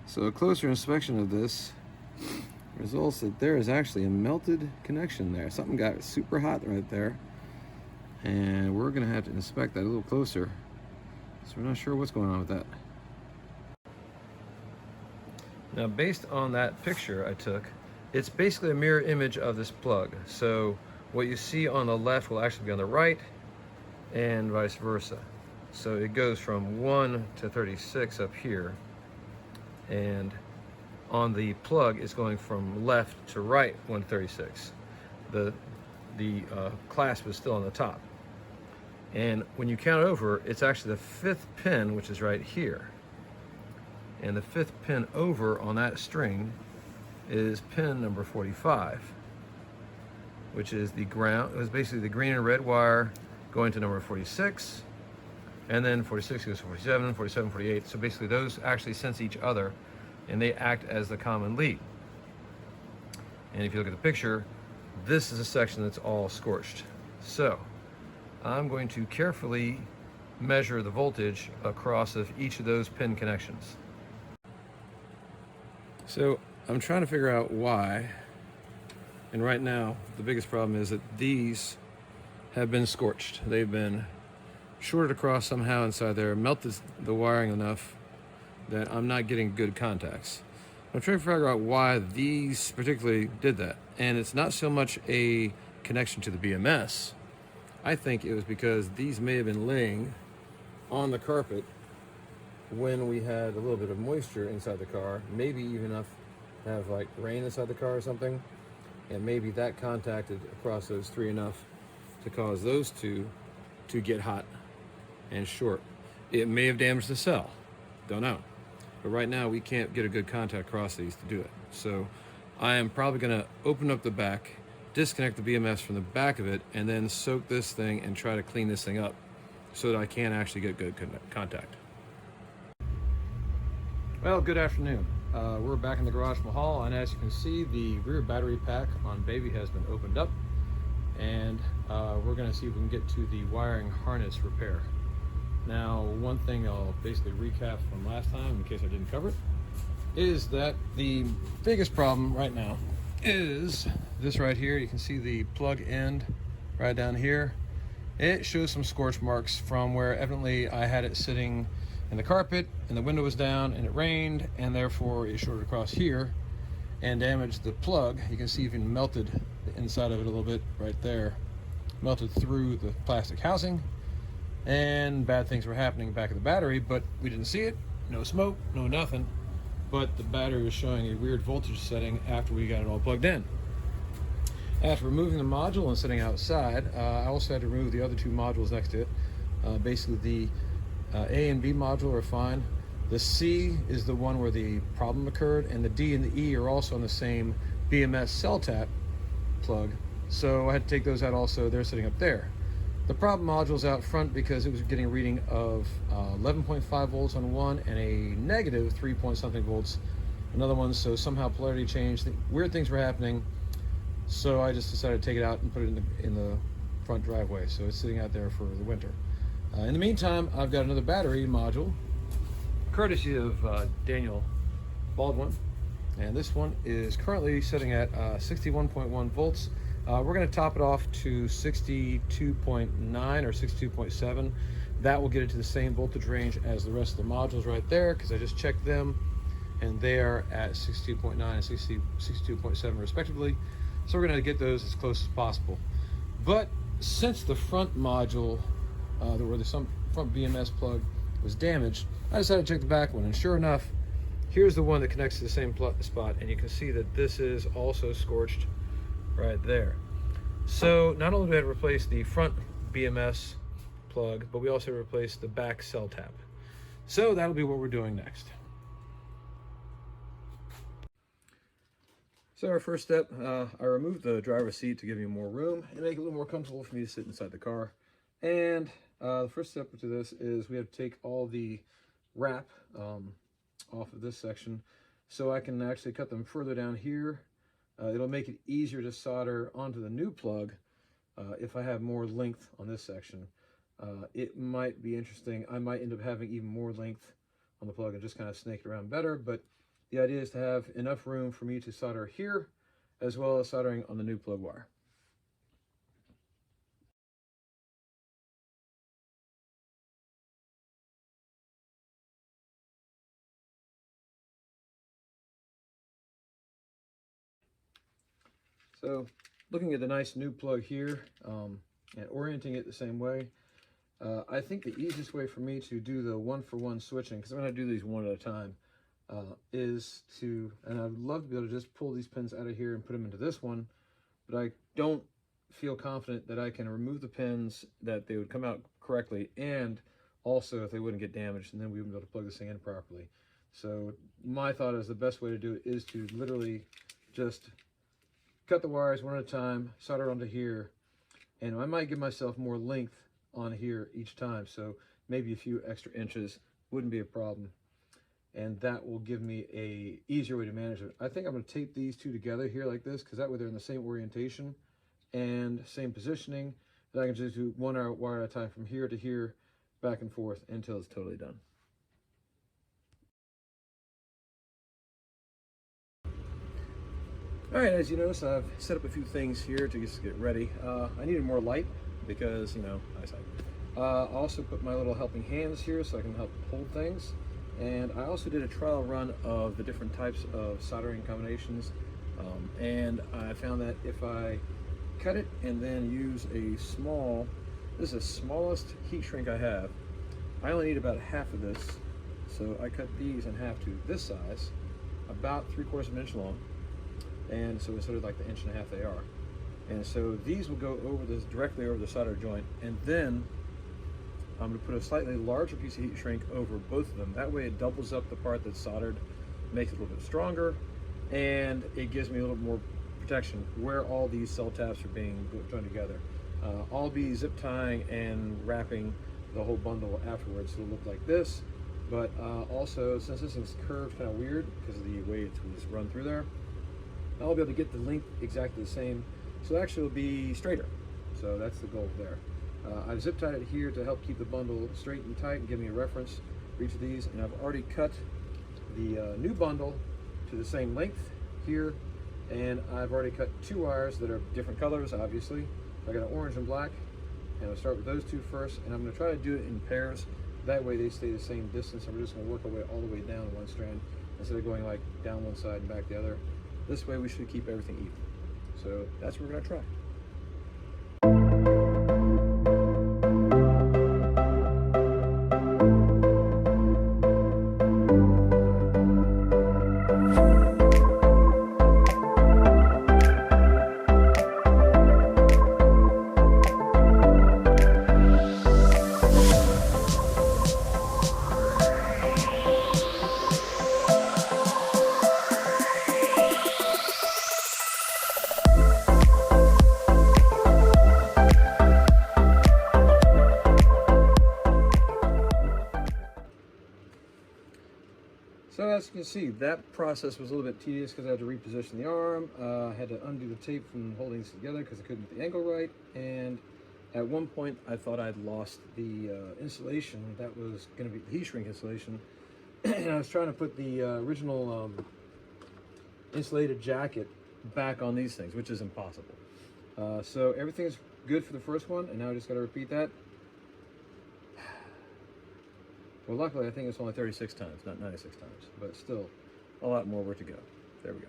So a closer inspection of this results that there is actually a melted connection there. Something got super hot right there, and we're gonna have to inspect that a little closer. So we're not sure what's going on with that. Now, based on that picture I took, it's basically a mirror image of this plug. So what you see on the left will actually be on the right, and vice versa. So it goes from 1 to 36 up here, and on the plug it's going from left to right 1 to 36. The clasp is still on the top, and when you count over, it's actually the 5th pin, which is right here, and the 5th pin over on that string is pin number 45, which is the ground. It was basically the green and red wire going to number 46, and then 46 goes to 47, 47, 48. So basically those actually sense each other, and they act as the common lead. And if you look at the picture, this is a section that's all scorched. So I'm going to carefully measure the voltage across of each of those pin connections. So I'm trying to figure out why, and right now the biggest problem is that these have been scorched. They've been shorted across somehow inside there, melted the wiring enough that I'm not getting good contacts. I'm trying to figure out why these particularly did that, and it's not so much a connection to the BMS. I think it was because these may have been laying on the carpet when we had a little bit of moisture inside the car, maybe even enough to have like rain inside the car or something, and maybe that contacted across those three enough to cause those two to get hot and short. It may have damaged the cell, don't know. But right now we can't get a good contact across these to do it. So I am probably gonna open up the back, disconnect the BMS from the back of it, and then soak this thing and try to clean this thing up so that I can actually get good contact. Well, good afternoon. We're back in the garage from the hall, and as you can see, the rear battery pack on Baby has been opened up, and we're going to see if we can get to the wiring harness repair. Now, one thing I'll basically recap from last time, in case I didn't cover it, is that the biggest problem right now is this right here. You can see the plug end right down here. It shows some scorch marks from where evidently I had it sitting in the carpet, and the window was down, and it rained, and therefore it shorted across here and damaged the plug. You can see even melted the inside of it a little bit right there, melted through the plastic housing, and bad things were happening back of the battery, but we didn't see it. No smoke, no nothing, but the battery was showing a weird voltage setting after we got it all plugged in. After removing the module and sitting outside, I also had to remove the other two modules next to it. Basically the A and B module are fine. The C is the one where the problem occurred, and the D and the E are also on the same BMS cell tap plug. So I had to take those out also. They're sitting up there. The problem module's out front because it was getting a reading of 11.5 volts on one and a negative 3 point something volts another one. So somehow polarity changed. Weird things were happening. So I just decided to take it out and put it in the front driveway. So it's sitting out there for the winter. In the meantime, I've got another battery module, courtesy of Daniel Baldwin, and this one is currently sitting at 61.1 volts. We're going to top it off to 62.9 or 62.7. That will get it to the same voltage range as the rest of the modules right there, because I just checked them, and they are at 62.9 and 62.7 respectively. So we're going to get those as close as possible. But since the front module, where the front BMS plug was damaged, I decided to check the back one, and sure enough, here's the one that connects to the same spot, and you can see that this is also scorched right there. So not only do we have to replace the front BMS plug, but we also replaced the back cell tap. So that'll be what we're doing next. So our first step, I removed the driver's seat to give me more room and make it a little more comfortable for me to sit inside the car. And the first step to this is we have to take all the wrap off of this section so I can actually cut them further down here. It'll make it easier to solder onto the new plug if I have more length on this section. It might be interesting. I might end up having even more length on the plug and just kind of snake it around better, but The idea is to have enough room for me to solder here, as well as soldering on the new plug wire. So looking at the nice new plug here and orienting it the same way, I think the easiest way for me to do the one-for-one switching, because I'm going to do these one at a time, is to, and I'd love to be able to just pull these pins out of here and put them into this one, but I don't feel confident that I can remove the pins, that they would come out correctly, and also if they wouldn't get damaged, and then we wouldn't be able to plug this thing in properly. So my thought is the best way to do it is to literally just cut the wires one at a time, solder onto here, and I might give myself more length on here each time, so maybe a few extra inches wouldn't be a problem, and that will give me a easier way to manage it. I think I'm going to tape these two together here like this, because that way they're in the same orientation and same positioning, that I can just do one wire at a time from here to here, back and forth until it's totally done. All right, as you notice, I've set up a few things here to just get ready. I needed more light because, you know, eyesight. I also put my little helping hands here so I can help hold things. And I also did a trial run of the different types of soldering combinations. And I found that if I cut it and then use a small, this is the smallest heat shrink I have. I only need about half of this. So I cut these in half to this size, about 3/4 of an inch long. And so instead of like the 1.5 inches they are. And so these will go over this, directly over the solder joint, and then I'm going to put a slightly larger piece of heat shrink over both of them. That way it doubles up the part that's soldered, makes it a little bit stronger, and it gives me a little more protection where all these cell taps are being joined together. I'll be zip tying and wrapping the whole bundle afterwards, so it'll look like this. But also, since this thing's curved kind of weird because of the way it was run through there, I'll be able to get the length exactly the same, so actually it'll be straighter. So that's the goal there. I've zip tied it here to help keep the bundle straight and tight and give me a reference for each of these, and I've already cut the new bundle to the same length here, and I've already cut 2 wires that are different colors, obviously. I got an orange and black, and I'll start with those 2 first, and I'm going to try to do it in pairs. That way they stay the same distance, and we're just going to work our way all the way down one strand instead of going like down one side and back the other. This way we should keep everything even. So that's what we're going to try. So as you can see, that process was a little bit tedious because I had to reposition the arm. I had to undo the tape from holding this together because I couldn't get the angle right. And at one point, I thought I'd lost the insulation. That was going to be the heat shrink insulation. And I was trying to put the original insulated jacket back on these things, which is impossible. So everything's good for the first one, and now I just got to repeat that. Well, luckily, I think it's only 36 times, not 96 times, but still a lot more work to go. There we go.